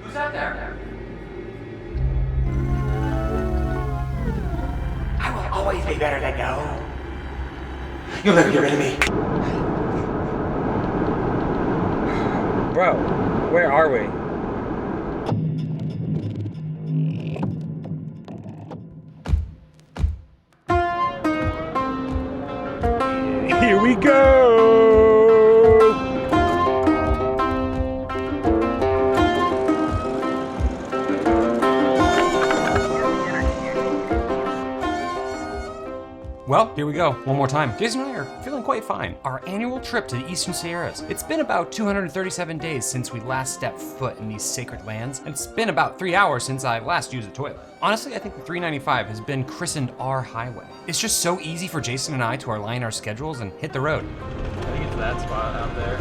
Who's out there? I will always be better than you. You'll never get rid of me. Bro, where are we? Here we go! Well, here we go, one more time. Jason and I are feeling quite fine. Our annual trip to the Eastern Sierras. It's been about 237 days since we last stepped foot in these sacred lands, and it's been about 3 hours since I last used a toilet. Honestly, I think the 395 has been christened our highway. It's just so easy for Jason and I to align our schedules and hit the road. I think it's that spot out there.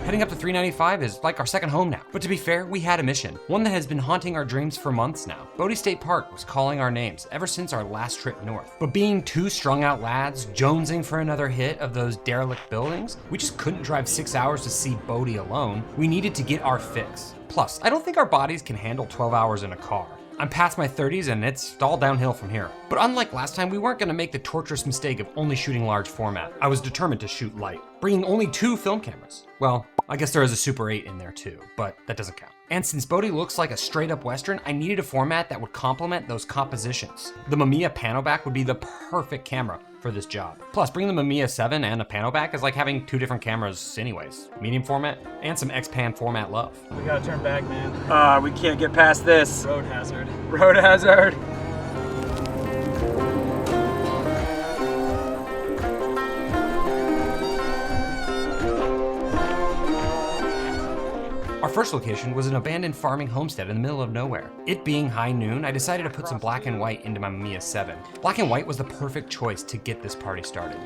Heading up to 395 is like our second home now. But to be fair, we had a mission, one that has been haunting our dreams for months now. Bodie State Park was calling our names ever since our last trip north. But being two strung out lads, jonesing for another hit of those derelict buildings, we just couldn't drive 6 hours to see Bodie alone. We needed to get our fix. Plus, I don't think our bodies can handle 12 hours in a car. I'm past my 30s and it's all downhill from here. But unlike last time, we weren't gonna make the torturous mistake of only shooting large format. I was determined to shoot light, bringing only 2 film cameras. Well, I guess there is a Super 8 in there too, but that doesn't count. And since Bodie looks like a straight up Western, I needed a format that would complement those compositions. The Mamiya Panoback would be the perfect camera for this job. Plus, bringing the Mamiya 7 and a Panoback is like having 2 different cameras anyways. Medium format and some X-Pan format love. We gotta turn back, man. We can't get past this. Road hazard. Road hazard. Our first location was an abandoned farming homestead in the middle of nowhere. It being high noon, I decided to put some black and white into my Mamiya 7. Black and white was the perfect choice to get this party started.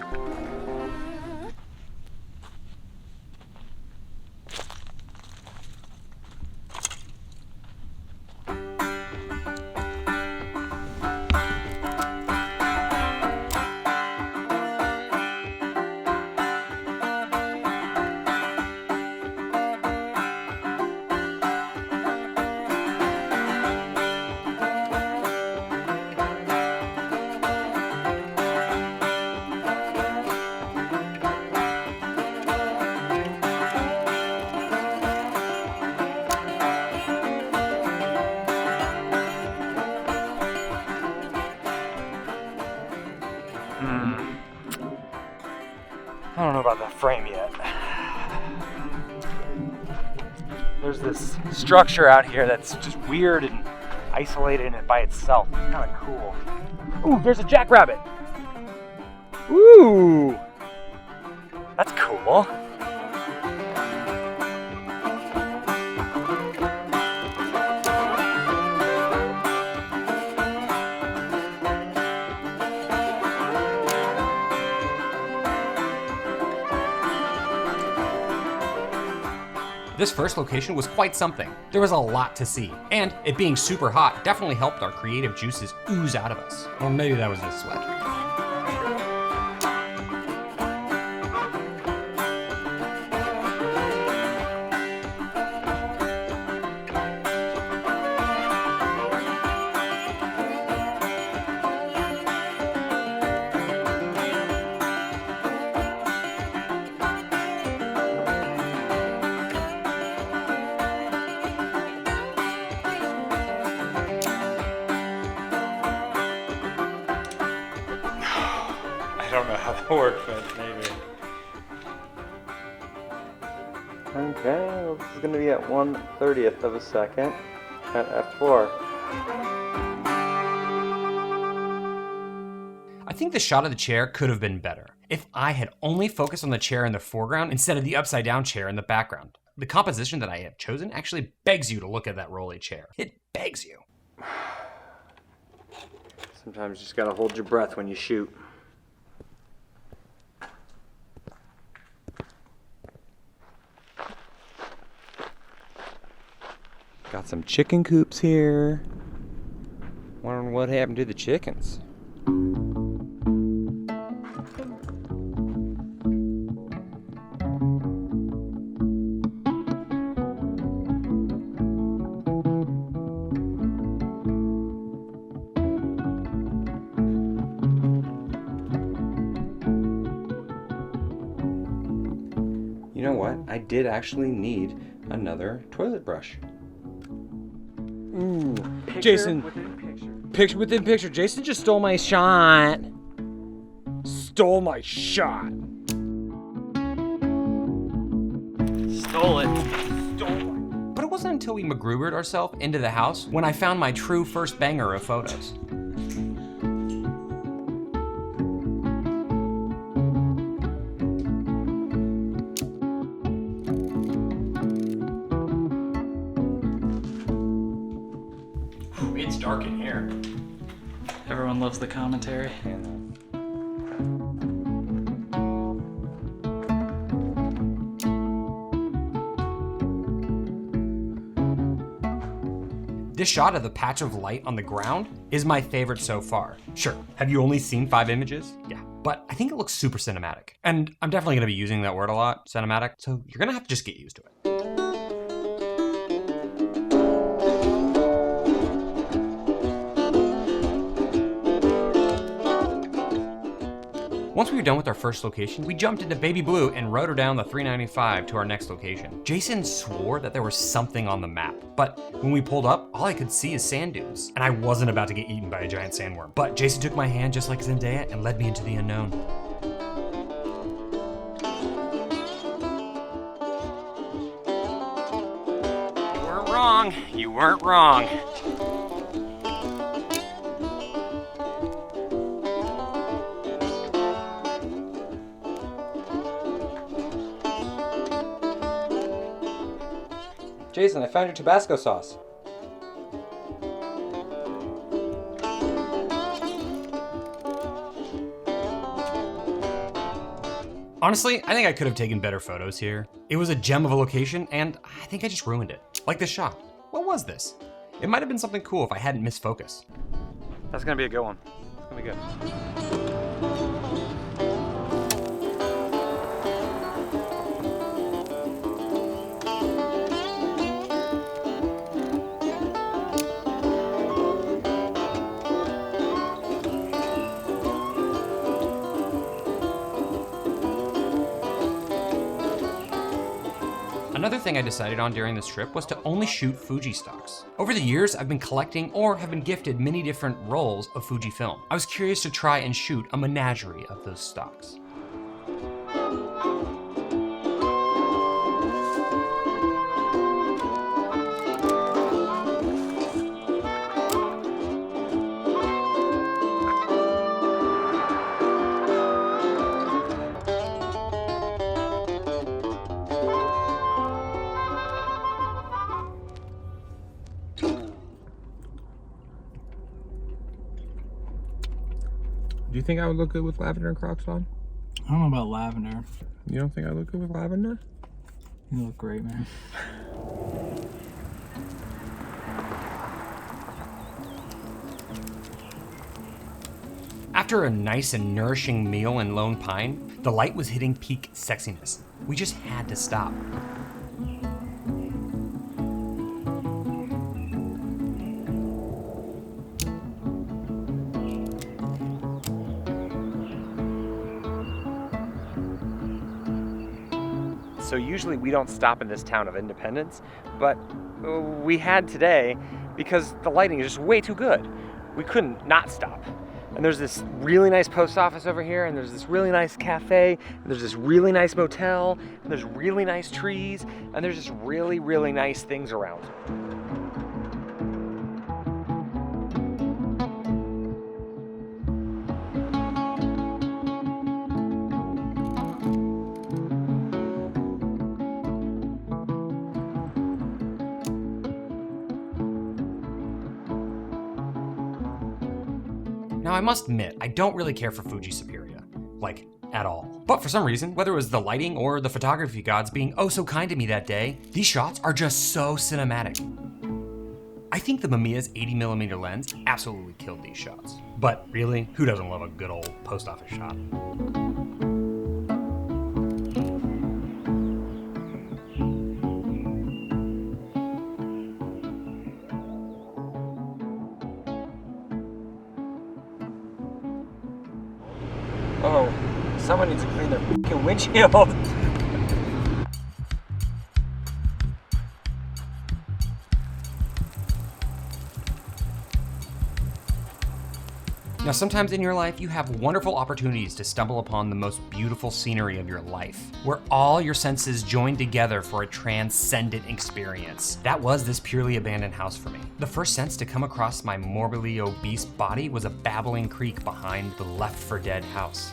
I don't know about that frame yet. There's this structure out here that's just weird and isolated and by itself. It's kind of cool. Ooh, there's a jackrabbit. Ooh, that's cool. This first location was quite something. There was a lot to see, and it being super hot definitely helped our creative juices ooze out of us. Or maybe that was the sweat. I don't know how that worked, but maybe. Okay, well, this is going to be at 1/30th of a second at f4. I think the shot of the chair could have been better if I had only focused on the chair in the foreground instead of the upside down chair in the background. The composition that I have chosen actually begs you to look at that rolly chair. It begs you. Sometimes you just gotta hold your breath when you shoot. Got some chicken coops here. Wondering what happened to the chickens. You know what? I did actually need another toilet brush. Ooh, Jason. Picture within picture. Jason just stole my shot. Stole my shot. Stole it. But it wasn't until we MacGrubered ourselves into the house when I found my true first banger of photos. It's dark in here. Everyone loves the commentary. This shot of the patch of light on the ground is my favorite so far. Sure, have you only seen 5 images? Yeah, but I think it looks super cinematic. And I'm definitely gonna be using that word a lot, cinematic, so you're gonna have to just get used to it. Once we were done with our first location, we jumped into Baby Blue and rode her down the 395 to our next location. Jason swore that there was something on the map, but when we pulled up, all I could see is sand dunes, and I wasn't about to get eaten by a giant sandworm. But Jason took my hand just like Zendaya and led me into the unknown. You weren't wrong. You weren't wrong. Jason, I found your Tabasco sauce. Honestly, I think I could have taken better photos here. It was a gem of a location, and I think I just ruined it. Like this shot. What was this? It might have been something cool if I hadn't missed focus. That's gonna be a good one. It's gonna be good. Another thing I decided on during this trip was to only shoot Fuji stocks. Over the years, I've been collecting or have been gifted many different rolls of Fuji film. I was curious to try and shoot a menagerie of those stocks. Do you think I would look good with lavender and Crocs on? I don't know about lavender. You don't think I look good with lavender? You look great, man. After a nice and nourishing meal in Lone Pine, the light was hitting peak sexiness. We just had to stop. So usually we don't stop in this town of Independence, but we had today because the lighting is just way too good. We couldn't not stop. And there's this really nice post office over here, and there's this really nice cafe, and there's this really nice motel, and there's really nice trees, and there's just really, really nice things around. Now, I must admit, I don't really care for Fuji Superia, like, at all. But for some reason, whether it was the lighting or the photography gods being oh so kind to me that day, these shots are just so cinematic. I think the Mamiya's 80mm lens absolutely killed these shots. But really, who doesn't love a good old post office shot? Oh, someone needs to clean their fucking windshield. Now, sometimes in your life, you have wonderful opportunities to stumble upon the most beautiful scenery of your life, where all your senses join together for a transcendent experience. That was this purely abandoned house for me. The first sense to come across my morbidly obese body was a babbling creek behind the left for dead house.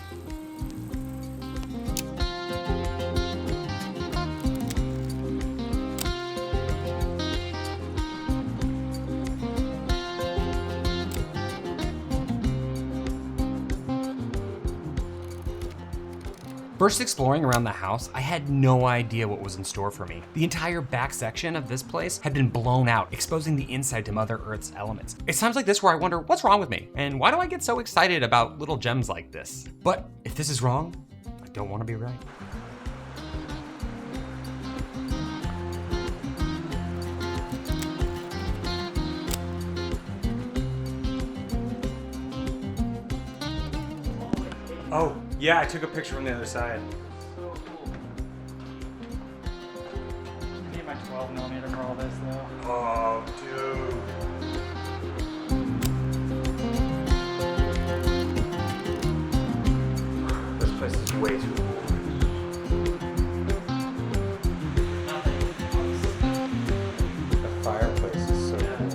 First exploring around the house, I had no idea what was in store for me. The entire back section of this place had been blown out, exposing the inside to Mother Earth's elements. It's times like this where I wonder, what's wrong with me? And why do I get so excited about little gems like this? But if this is wrong, I don't want to be right. Oh, yeah, I took a picture from the other side. So cool. I need my 12mm for all this though. Oh, dude. This place is way too cool. The fireplace is so cool.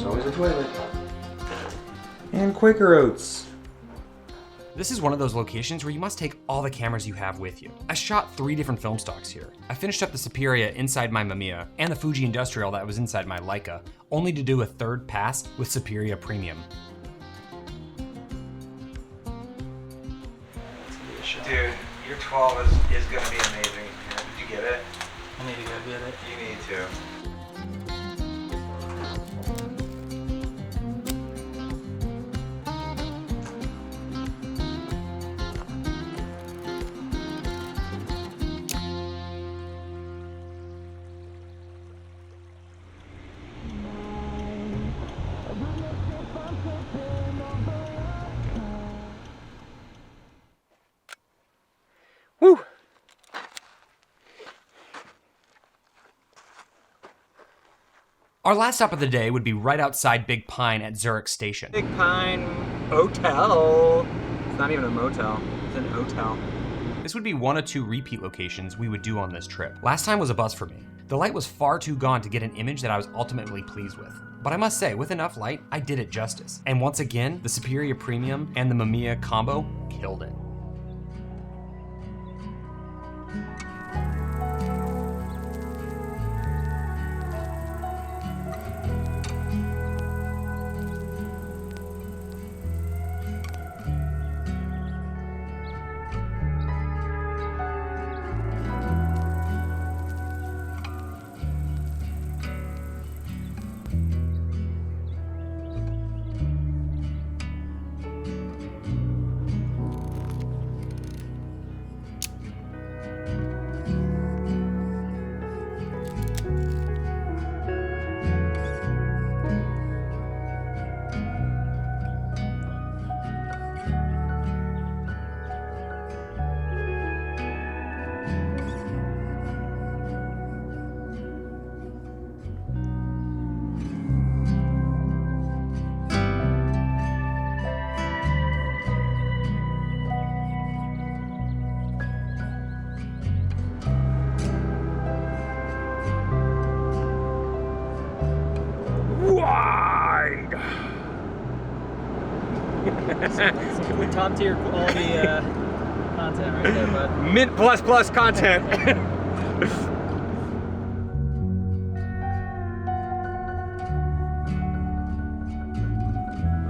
Always a toilet. And Quaker Oats. This is one of those locations where you must take all the cameras you have with you. I shot 3 different film stocks here. I finished up the Superia inside my Mamiya and the FUJI Industrial that was inside my Leica, only to do a 3rd pass with Superia Premium. Dude, your 12 is gonna be amazing. Did you get it? I need to go get it. You need to. Woo! Our last stop of the day would be right outside Big Pine at Zurich Station. Big Pine Hotel. It's not even a motel, it's an hotel. This would be 1 of 2 repeat locations we would do on this trip. Last time was a bust for me. The light was far too gone to get an image that I was ultimately pleased with. But I must say, with enough light, I did it justice. And once again, the Superia Premium and the Mamiya combo killed it. It's top tier quality content right there, bud. Mint plus content.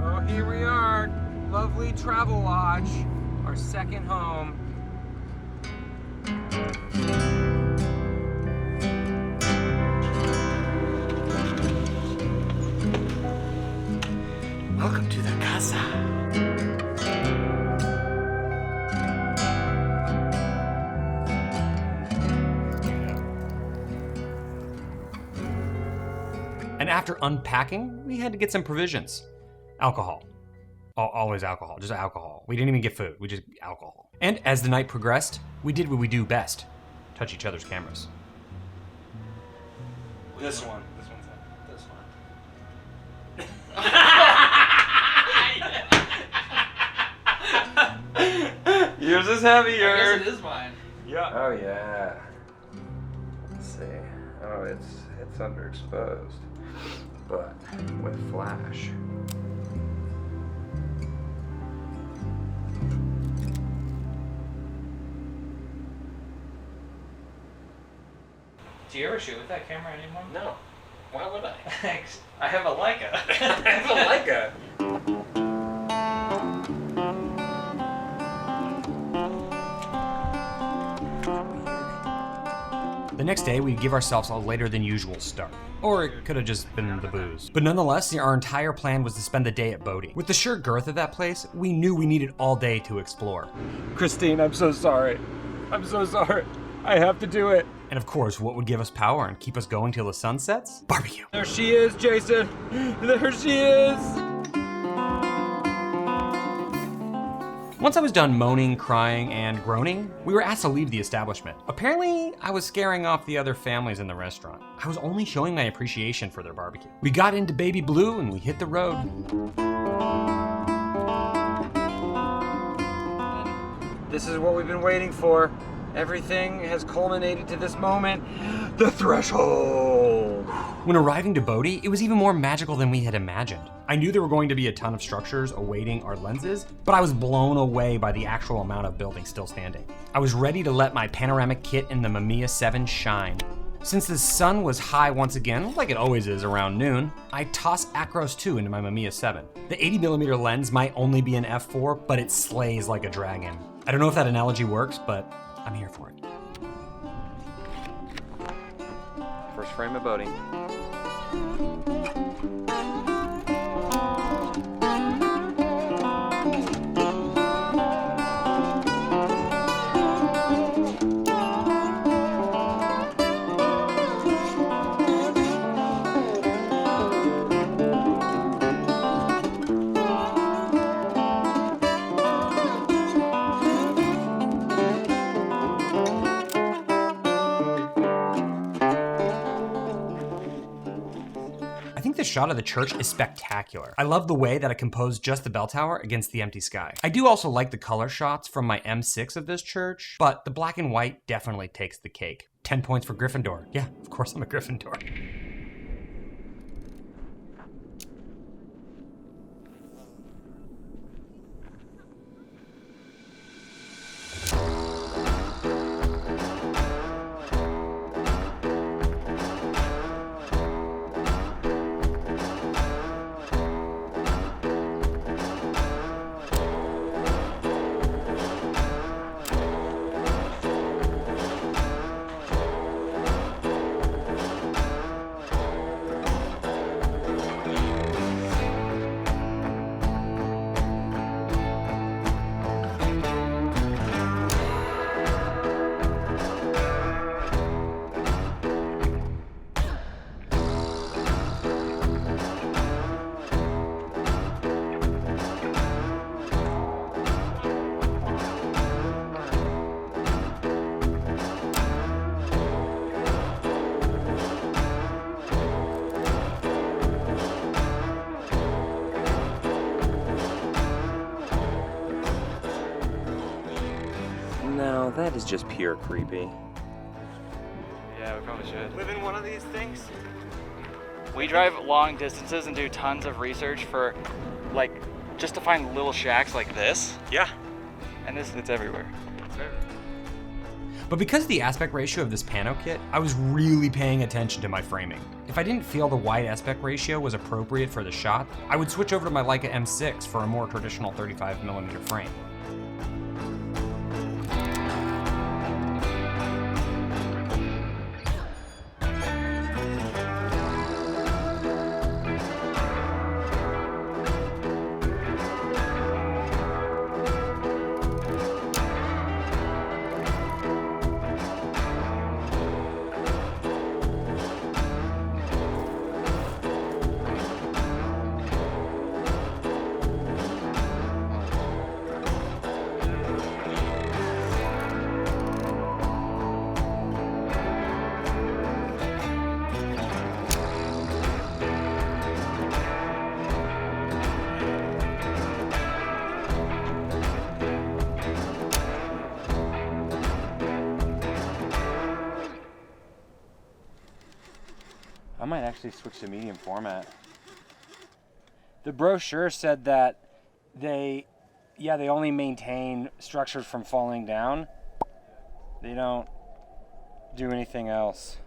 Oh, here we are. Lovely Travelodge, our second home. After unpacking, we had to get some provisions. Alcohol. Always alcohol, just alcohol. We didn't even get food, we just alcohol. And as the night progressed, we did what we do best. Touch each other's cameras. This one. This one's it. This one. Yours is heavier. I guess it is mine. Yeah. Oh yeah. Let's see. Oh, it's underexposed, but with flash. Do you ever shoot with that camera anymore? No. Why would I? Thanks. I have a Leica. I have a Leica. The next day, we'd give ourselves a later than usual start. Or it could have just been the booze. But nonetheless, our entire plan was to spend the day at Bodie. With the sheer girth of that place, we knew we needed all day to explore. Christine, I'm so sorry. I'm so sorry. I have to do it. And of course, what would give us power and keep us going till the sun sets? Barbecue. There she is, Jason. There she is. Once I was done moaning, crying, and groaning, we were asked to leave the establishment. Apparently, I was scaring off the other families in the restaurant. I was only showing my appreciation for their barbecue. We got into Baby Blue and we hit the road. This is what we've been waiting for. Everything has culminated to this moment. The threshold. When arriving to Bodie, it was even more magical than we had imagined. I knew there were going to be a ton of structures awaiting our lenses, but I was blown away by the actual amount of buildings still standing. I was ready to let my panoramic kit in the Mamiya 7 shine. Since the sun was high once again, like it always is around noon, I tossed Acros II into my Mamiya 7. The 80mm lens might only be an f4, but it slays like a dragon. I don't know if that analogy works, but I'm here for it. First frame of Bodie. The shot of the church is spectacular. I love the way that I composed just the bell tower against the empty sky. I do also like the color shots from my M6 of this church, but the black and white definitely takes the cake. 10 points for Gryffindor. Yeah, of course I'm a Gryffindor. No, that is just pure creepy. Yeah, we probably should. Live in one of these things? We drive long distances and do tons of research for, like, just to find little shacks like this. Yeah. And it's everywhere. But because of the aspect ratio of this pano kit, I was really paying attention to my framing. If I didn't feel the wide aspect ratio was appropriate for the shot, I would switch over to my Leica M6 for a more traditional 35mm frame. I might actually switch to medium format. The brochure said that they only maintain structures from falling down. They don't do anything else.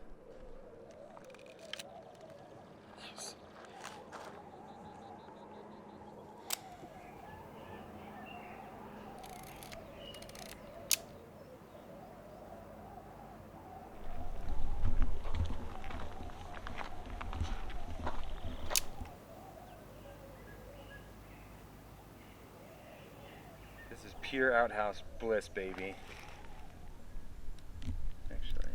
This is pure outhouse bliss, baby. Actually.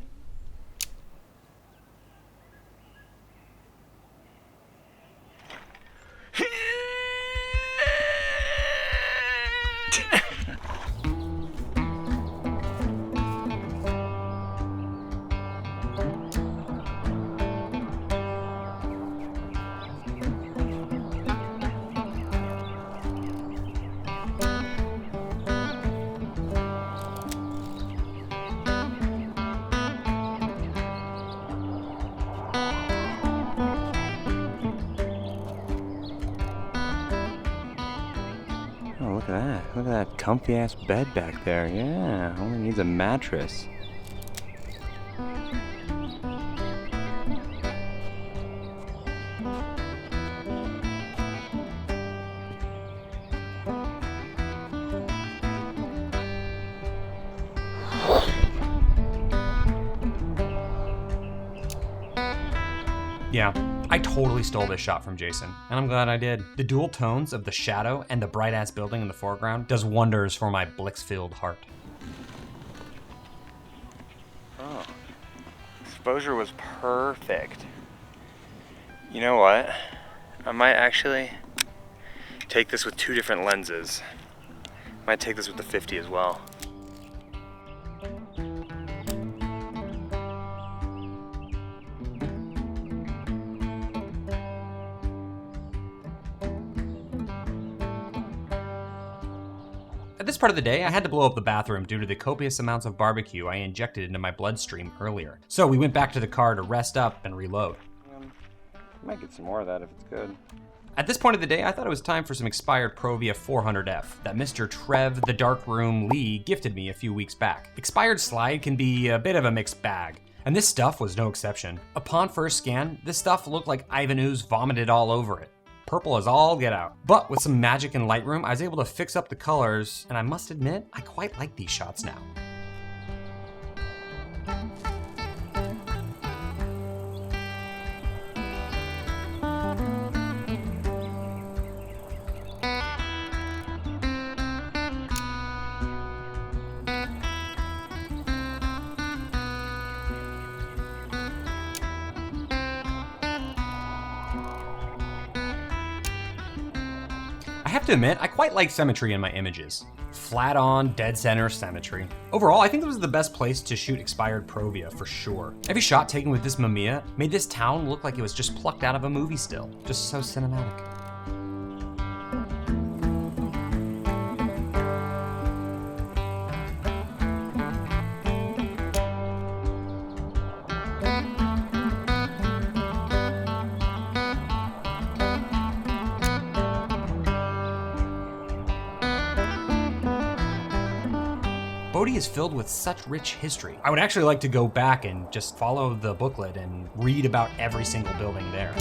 Oh, look at that. Look at that comfy ass bed back there. Yeah, only needs a mattress. Yeah, I totally stole this shot from Jason, and I'm glad I did. The dual tones of the shadow and the bright-ass building in the foreground does wonders for my Blix-filled heart. Oh, exposure was perfect. You know what? I might actually take this with 2 different lenses. Might take this with the 50 as well. At this part of the day, I had to blow up the bathroom due to the copious amounts of barbecue I injected into my bloodstream earlier. So we went back to the car to rest up and reload. Might get some more of that if it's good. At this point of the day, I thought it was time for some expired Provia 400F that Mr. Trev the Darkroom Lee gifted me a few weeks back. Expired slide can be a bit of a mixed bag, and this stuff was no exception. Upon first scan, this stuff looked like Ivan Ooze vomited all over it. Purple as all get out. But with some magic in Lightroom, I was able to fix up the colors, and I must admit, I quite like these shots now. I have to admit, I quite like symmetry in my images. Flat on, dead center symmetry. Overall, I think this was the best place to shoot expired Provia, for sure. Every shot taken with this Mamiya made this town look like it was just plucked out of a movie still. Just so cinematic. Bodie is filled with such rich history. I would actually like to go back and just follow the booklet and read about every single building there.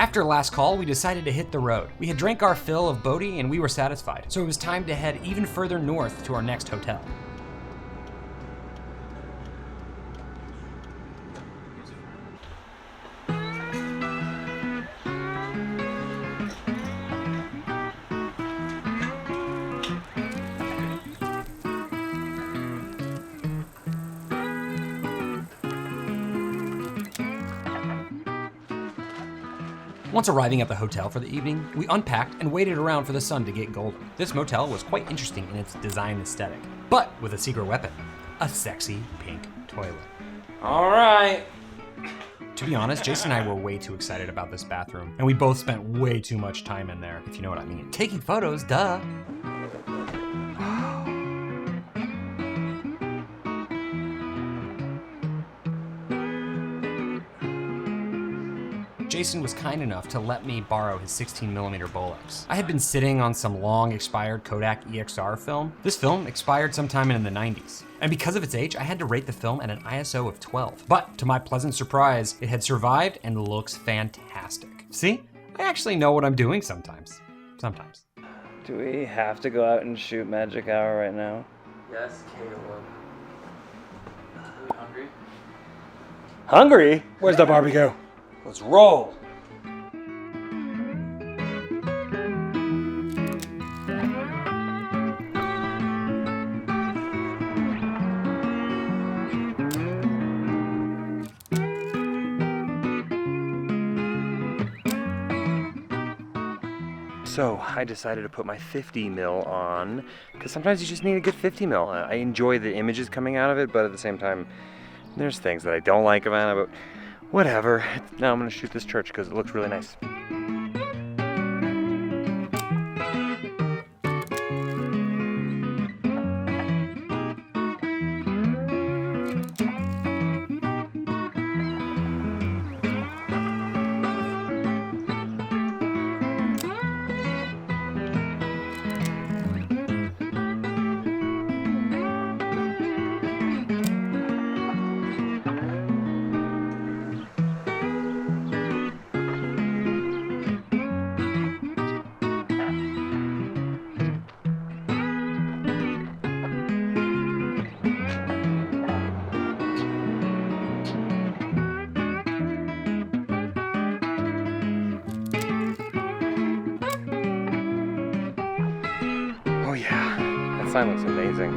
After last call, we decided to hit the road. We had drank our fill of Bodie and we were satisfied, so it was time to head even further north to our next hotel. Once arriving at the hotel for the evening, we unpacked and waited around for the sun to get golden. This motel was quite interesting in its design aesthetic, but with a secret weapon, a sexy pink toilet. All right. To be honest, Jason and I were way too excited about this bathroom, and we both spent way too much time in there, if you know what I mean. Taking photos, duh. Jason was kind enough to let me borrow his 16mm Bolex. I had been sitting on some long expired Kodak EXR film. This film expired sometime in the 90s. And because of its age, I had to rate the film at an ISO of 12. But to my pleasant surprise, it had survived and looks fantastic. See, I actually know what I'm doing sometimes. Sometimes. Do we have to go out and shoot magic hour right now? Yes, Caleb. Are we hungry? Hungry? Where's the barbecue? Let's roll. So I decided to put my 50mm on, because sometimes you just need a good 50mm. I enjoy the images coming out of it, but at the same time, there's things that I don't like about it, but whatever. Now I'm gonna shoot this church because it looks really nice. Oh yeah, that sign looks amazing.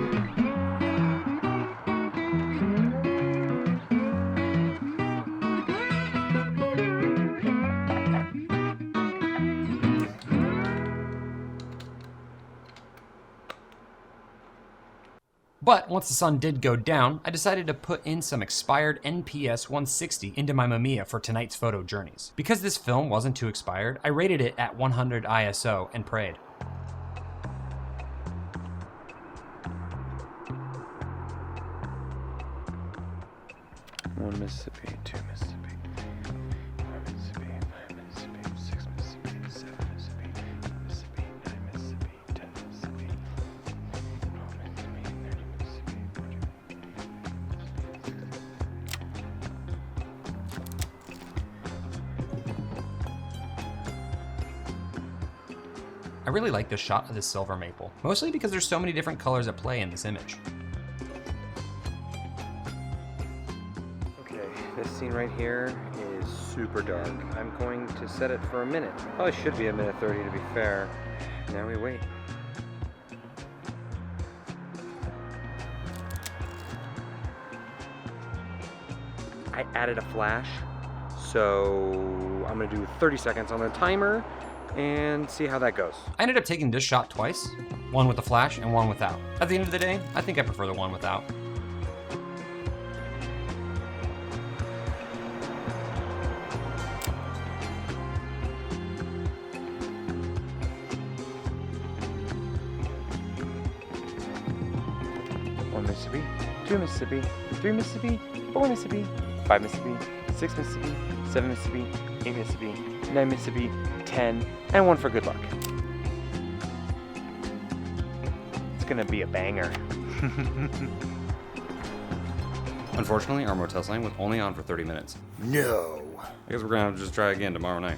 But once the sun did go down, I decided to put in some expired NPS 160 into my Mamiya for tonight's photo journeys. Because this film wasn't too expired, I rated it at 100 ISO and prayed. One Mississippi, two Mississippi, four Mississippi, five Mississippi, six Mississippi, seven Mississippi, eight Mississippi, nine Mississippi, 10 Mississippi, 12 Mississippi, 30 Mississippi, 40 I really like this shot of this silver maple, mostly because there's so many different colors at play in this image. This scene right here is super dark. I'm going to set it for a minute. Probably should be a minute 30 to be fair. Now we wait. I added a flash, so I'm gonna do 30 seconds on the timer and see how that goes. I ended up taking this shot twice, one with the flash and one without. At the end of the day, I think I prefer the one without. One Mississippi, two Mississippi, three Mississippi, four Mississippi, five Mississippi, six Mississippi, seven Mississippi, eight Mississippi, nine Mississippi, 10, and one for good luck. It's gonna be a banger. Unfortunately, our motel sign was only on for 30 minutes. No. I guess we're gonna have to just try again tomorrow night.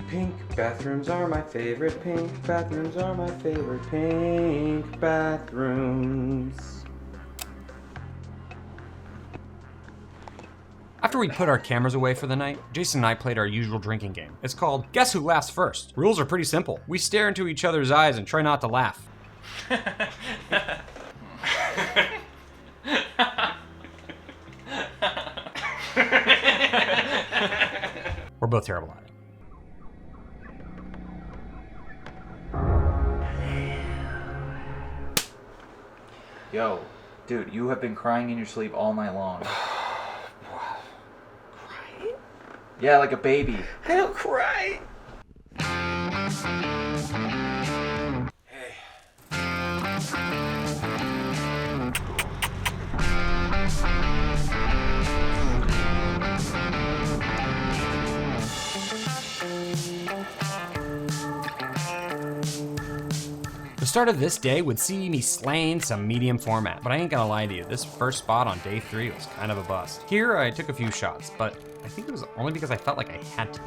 Pink bathrooms are my favorite. Pink bathrooms are my favorite. Pink bathrooms. After we put our cameras away for the night, Jason and I played our usual drinking game. It's called Guess Who Laughs First. Rules are pretty simple. We stare into each other's eyes and try not to laugh. We're both terrible at it. Yo, dude, you have been crying in your sleep all night long. Crying? Yeah, like a baby. I don't cry. The start of this day would see me slaying some medium format, but I ain't gonna lie to you, this first spot on day 3 was kind of a bust. Here I took a few shots, but I think it was only because I felt like I had to.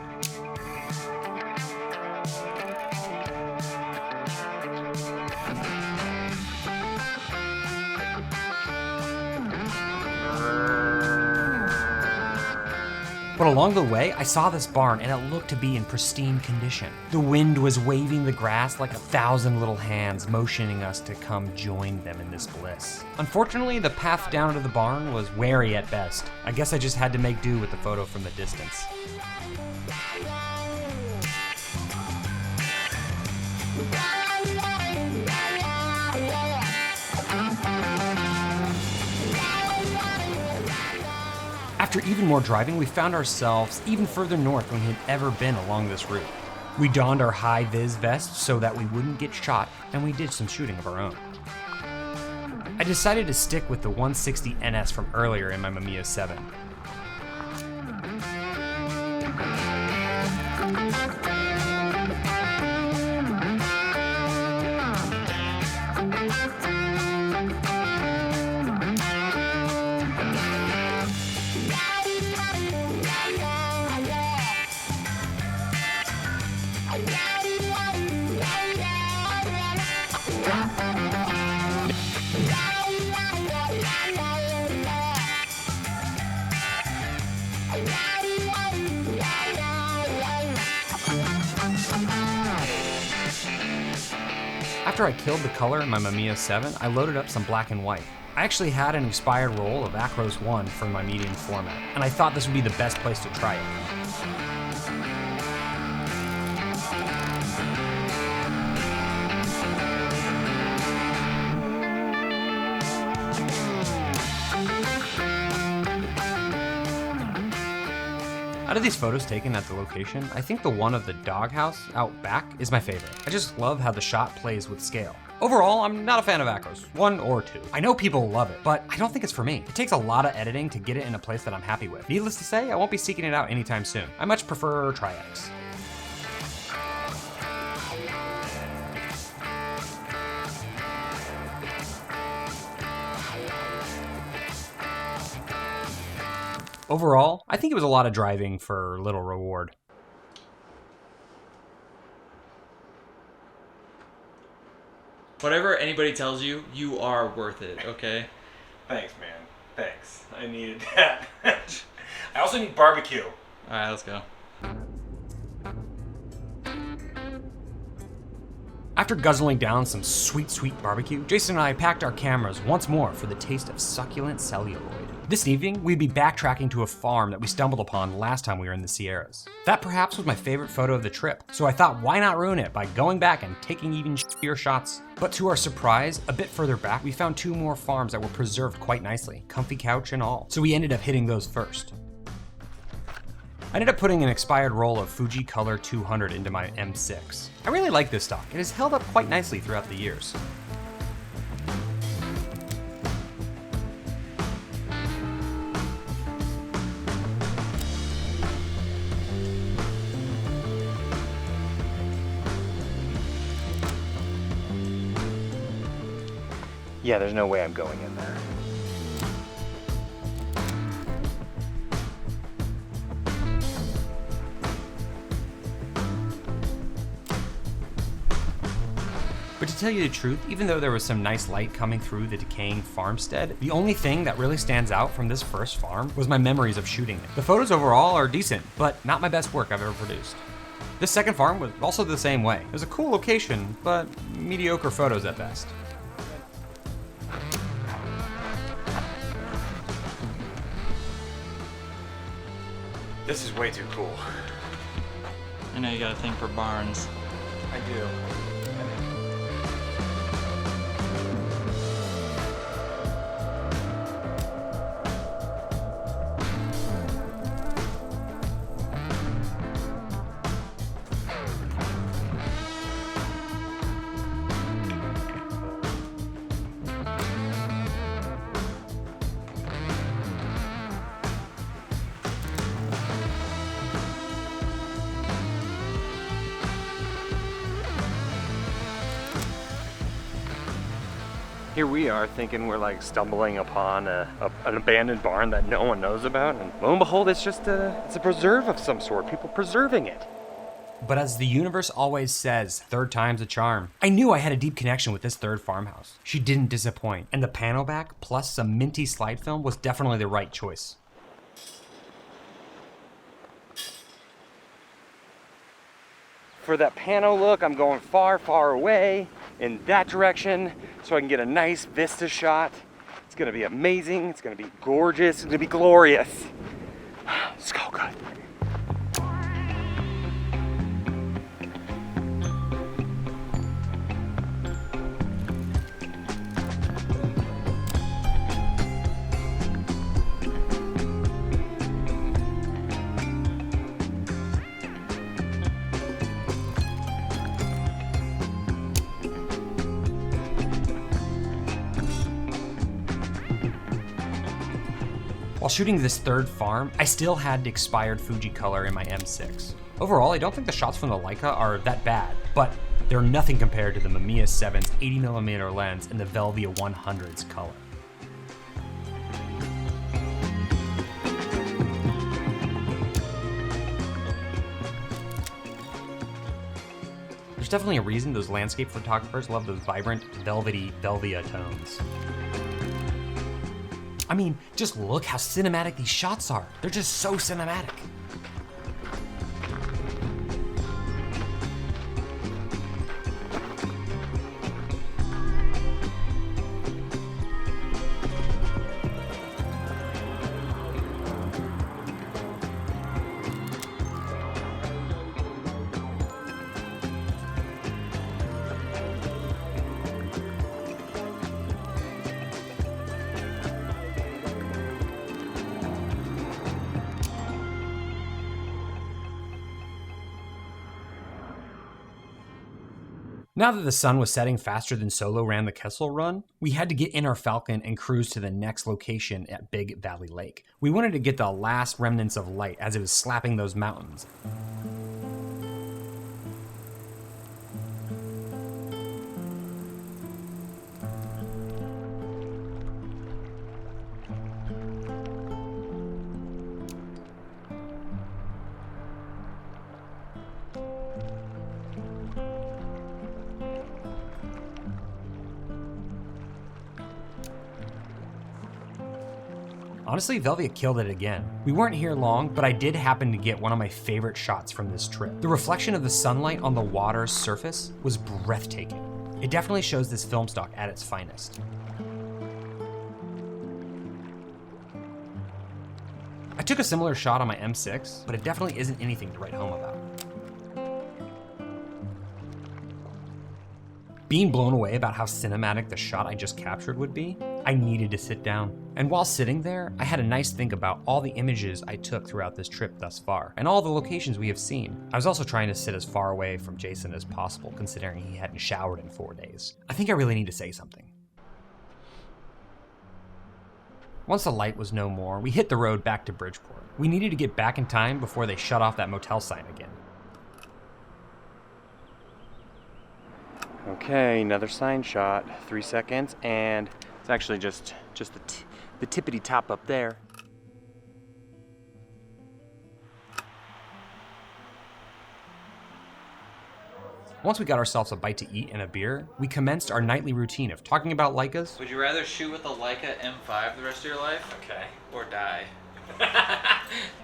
But along the way, I saw this barn and it looked to be in pristine condition. The wind was waving the grass like 1,000 little hands, motioning us to come join them in this bliss. Unfortunately, the path down to the barn was wary at best. I guess I just had to make do with the photo from the distance. After even more driving, we found ourselves even further north than we had ever been along this route. We donned our high-vis vests so that we wouldn't get shot, and we did some shooting of our own. I decided to stick with the 160 NS from earlier in my Mamiya 7. After I killed the color in my Mamiya 7, I loaded up some black and white. I actually had an expired roll of Acros I for my medium format, and I thought this would be the best place to try it. Out of these photos taken at the location, I think the one of the doghouse out back is my favorite. I just love how the shot plays with scale. Overall, I'm not a fan of Acros, 1 or 2. I know people love it, but I don't think it's for me. It takes a lot of editing to get it in a place that I'm happy with. Needless to say, I won't be seeking it out anytime soon. I much prefer Tri-X. Overall, I think it was a lot of driving for little reward. Whatever anybody tells you, you are worth it, okay? Thanks, man. Thanks. I needed that. I also need barbecue. Alright, let's go. After guzzling down some sweet, sweet barbecue, Jason and I packed our cameras once more for the taste of succulent celluloid. This evening, we'd be backtracking to a farm that we stumbled upon last time we were in the Sierras. That perhaps was my favorite photo of the trip, so I thought why not ruin it by going back and taking even shittier shots. But to our surprise, a bit further back, we found 2 more farms that were preserved quite nicely, comfy couch and all, so we ended up hitting those first. I ended up putting an expired roll of FUJI Color 200 into my M6. I really like this stock. It has held up quite nicely throughout the years. Yeah, there's no way I'm going in there. But to tell you the truth, even though there was some nice light coming through the decaying farmstead, the only thing that really stands out from this first farm was my memories of shooting it. The photos overall are decent, but not my best work I've ever produced. This second farm was also the same way. It was a cool location, but mediocre photos at best. This is way too cool. I know you got a thing for barns. I do. Here we are thinking we're like stumbling upon an abandoned barn that no one knows about, and lo and behold, it's a preserve of some sort, people preserving it. But as the universe always says, third time's a charm. I knew I had a deep connection with this third farmhouse. She didn't disappoint, and the panel back plus some minty slide film was definitely the right choice. For that pano look, I'm going far, far away in that direction so I can get a nice vista shot. It's gonna be amazing, it's gonna be gorgeous, it's gonna be glorious. It's so good. While shooting this third farm, I still had expired FUJI color in my M6. Overall, I don't think the shots from the Leica are that bad, but they're nothing compared to the Mamiya 7's 80mm lens and the Vevlia 100's color. There's definitely a reason those landscape photographers love those vibrant, velvety Vevlia tones. I mean, just look how cinematic these shots are. They're just so cinematic. Now that the sun was setting faster than Solo ran the Kessel run, we had to get in our Falcon and cruise to the next location at Big Valley Lake. We wanted to get the last remnants of light as it was slapping those mountains. Honestly, Vevlia killed it again. We weren't here long, but I did happen to get one of my favorite shots from this trip. The reflection of the sunlight on the water's surface was breathtaking. It definitely shows this film stock at its finest. I took a similar shot on my M6, but it definitely isn't anything to write home about. Being blown away about how cinematic the shot I just captured would be, I needed to sit down. And while sitting there, I had a nice think about all the images I took throughout this trip thus far, and all the locations we have seen. I was also trying to sit as far away from Jason as possible, considering he hadn't showered in 4 days. I think I really need to say something. Once the light was no more, we hit the road back to Bridgeport. We needed to get back in time before they shut off that motel sign again. Okay, another sign shot, 3 seconds, and it's actually just the tippity top up there. Once we got ourselves a bite to eat and a beer, we commenced our nightly routine of talking about Leicas. Would you rather shoot with a Leica M5 the rest of your life? Okay. Or die?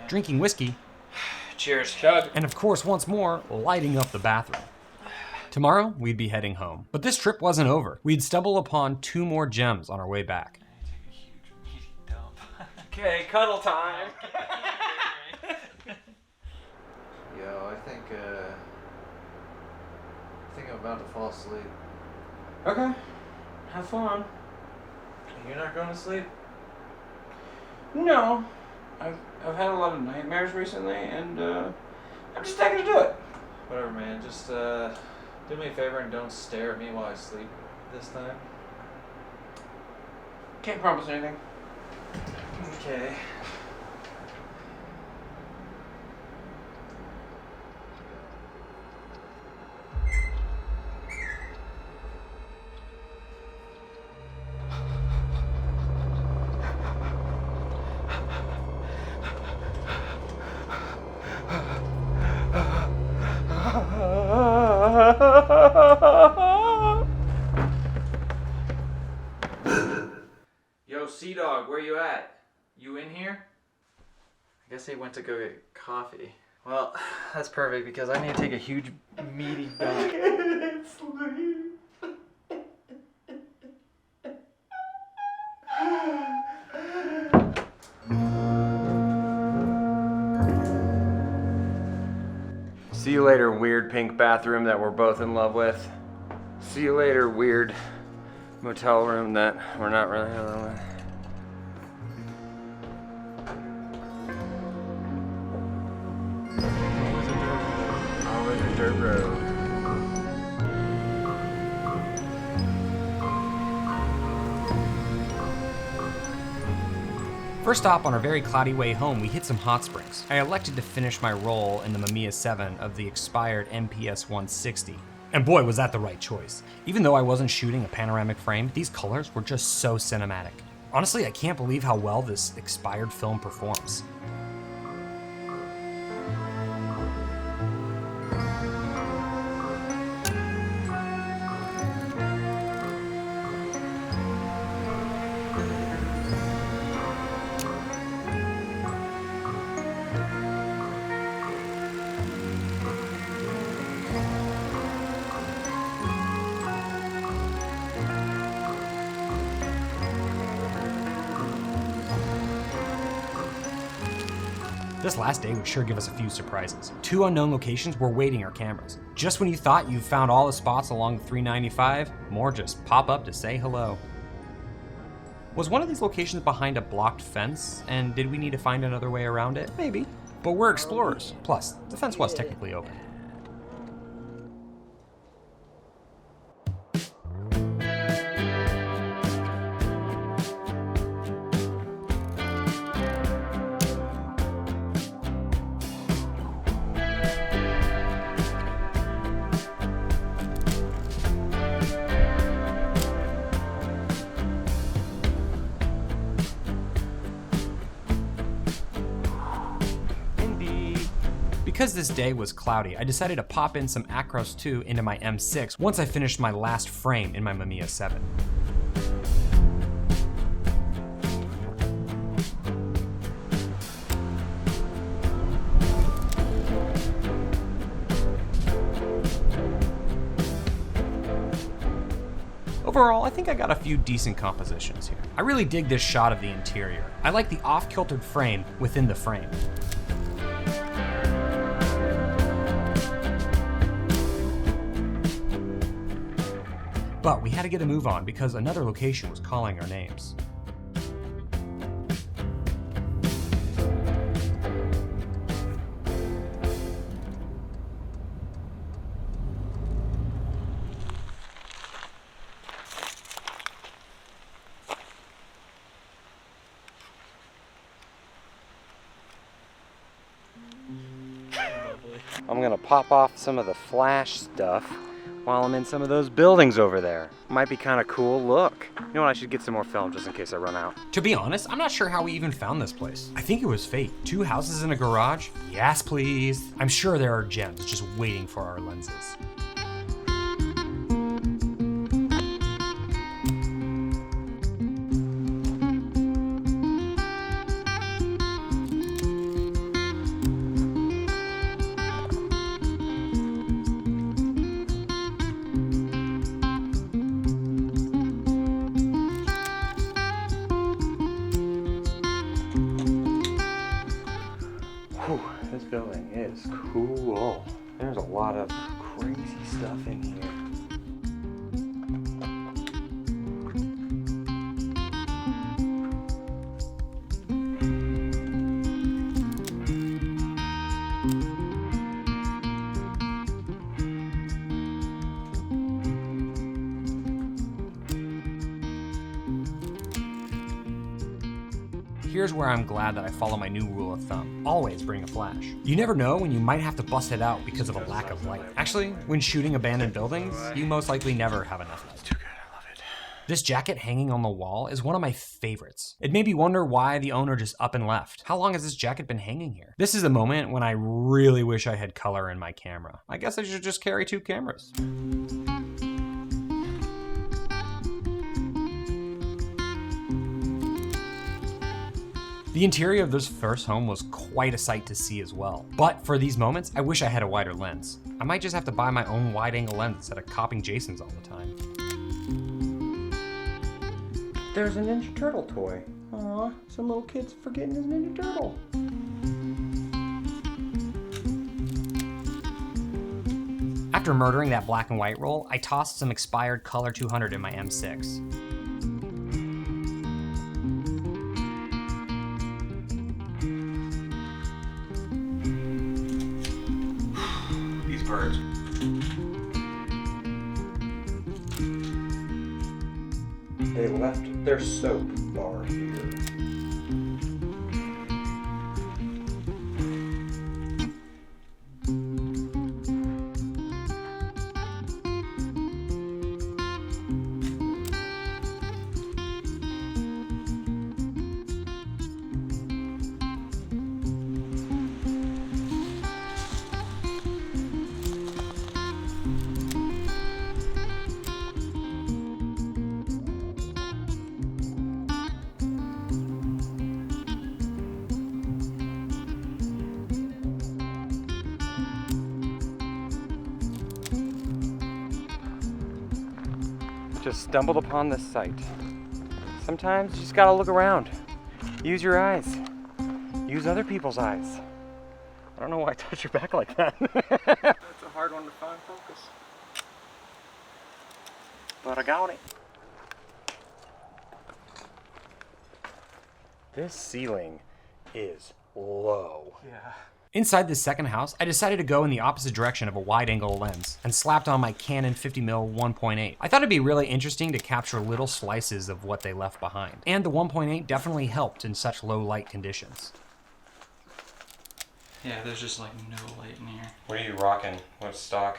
Drinking whiskey, Cheers. Chug. and of course, once more, lighting up the bathroom. Tomorrow, we'd be heading home. But this trip wasn't over. We'd stumble upon 2 more gems on our way back. Take a huge meaty dump. Okay, cuddle time. Yo, I think I'm about to fall asleep. Okay. Have fun. You're not going to sleep? No. I've had a lot of nightmares recently, and I'm just taking to do it. Whatever, man. Just do me a favor and don't stare at me while I sleep this time. Can't promise anything. Okay. guess he went to go get coffee. Well, that's perfect because I need to take a huge meaty dump. See you later, weird pink bathroom that we're both in love with. See you later, weird motel room that we're not really in love with. Always a dirt road. First stop on our very cloudy way home, we hit some hot springs. I elected to finish my roll in the Mamiya 7 of the expired MPS 160. And boy, was that the right choice. Even though I wasn't shooting a panoramic frame, these colors were just so cinematic. Honestly, I can't believe how well this expired film performs. This last day would sure give us a few surprises. 2 unknown locations were waiting our cameras. Just when you thought you found all the spots along the 395, more just pop up to say hello. Was one of these locations behind a blocked fence, and did we need to find another way around it? Maybe. But we're explorers. Plus, the fence was technically open. Because this day was cloudy, I decided to pop in some Acros II into my M6 once I finished my last frame in my Mamiya 7. Overall, I think I got a few decent compositions here. I really dig this shot of the interior. I like the off-kiltered frame within the frame. But we had to get a move on because another location was calling our names. I'm gonna pop off some of the flash stuff while I'm in some of those buildings over there. Might be kind of cool. Look. You know what? I should get some more film just in case I run out. To be honest, I'm not sure how we even found this place. I think it was fate. 2 houses in a garage? Yes, please. I'm sure there are gems just waiting for our lenses. This building is cool. There's a lot of crazy stuff in here. Here's where I'm glad that I follow my new rule of thumb. Always bring a flash. You never know when you might have to bust it out because of a lack of light. Actually, when shooting abandoned buildings, you most likely never have enough light. Too good, I love it. This jacket hanging on the wall is one of my favorites. It made me wonder why the owner just up and left. How long has this jacket been hanging here? This is the moment when I really wish I had color in my camera. I guess I should just carry 2 cameras. The interior of this first home was quite a sight to see as well. But for these moments, I wish I had a wider lens. I might just have to buy my own wide-angle lens instead of copying Jason's all the time. There's a Ninja Turtle toy. Aw, some little kid's forgetting his Ninja Turtle. After murdering that black and white roll, I tossed some expired Color 200 in my M6. These birds. They left their soap bar here. Just stumbled upon this site. Sometimes you just gotta look around. Use your eyes. Use other people's eyes. I don't know why I touched your back like that. That's a hard one to find focus. But I got it. This ceiling is low. Yeah. Inside this second house, I decided to go in the opposite direction of a wide-angle lens and slapped on my Canon 50mm 1.8. I thought it'd be really interesting to capture little slices of what they left behind. And the 1.8 definitely helped in such low light conditions. Yeah, there's just like no light in here. What are you rocking? What's stock?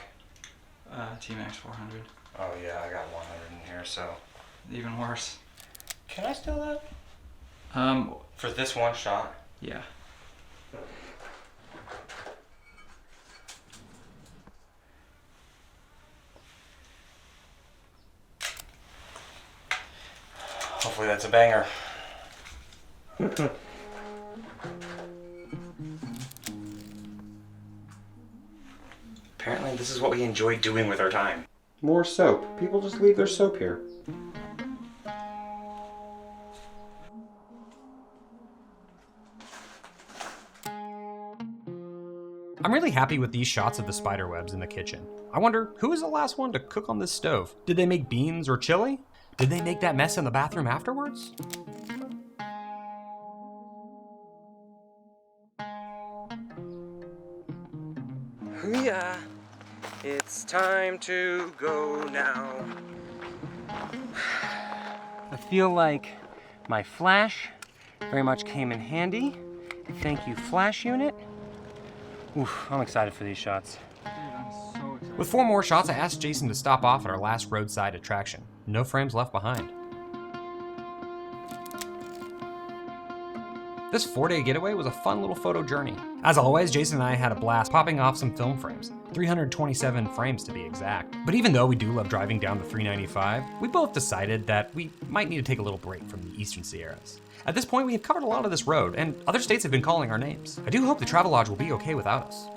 T-Max 400. Oh yeah, I got 100 in here, so. Even worse. Can I steal that? For this one shot? Yeah. Hopefully that's a banger. Apparently this is what we enjoy doing with our time. More soap. People just leave their soap here. I'm really happy with these shots of the spider webs in the kitchen. I wonder, who was the last one to cook on this stove? Did they make beans or chili? Did they make that mess in the bathroom afterwards? Yeah, it's time to go now. I feel like my flash very much came in handy. Thank you, flash unit. Oof, I'm excited for these shots. Dude, I'm so excited. With 4 more shots, I asked Jason to stop off at our last roadside attraction. No frames left behind. This 4-day getaway was a fun little photo journey. As always, Jason and I had a blast popping off some film frames, 327 frames to be exact. But even though we do love driving down the 395, we both decided that we might need to take a little break from the Eastern Sierras. At this point, we have covered a lot of this road, and other states have been calling our names. I do hope the Travelodge will be okay without us.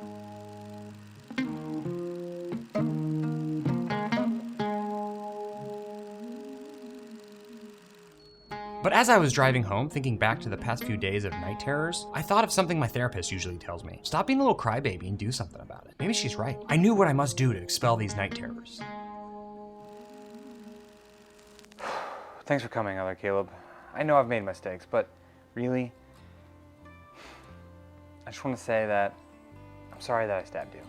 But as I was driving home, thinking back to the past few days of night terrors, I thought of something my therapist usually tells me. Stop being a little crybaby and do something about it. Maybe she's right. I knew what I must do to expel these night terrors. Thanks for coming, other Caleb. I know I've made mistakes, but really, I just want to say that I'm sorry that I stabbed you.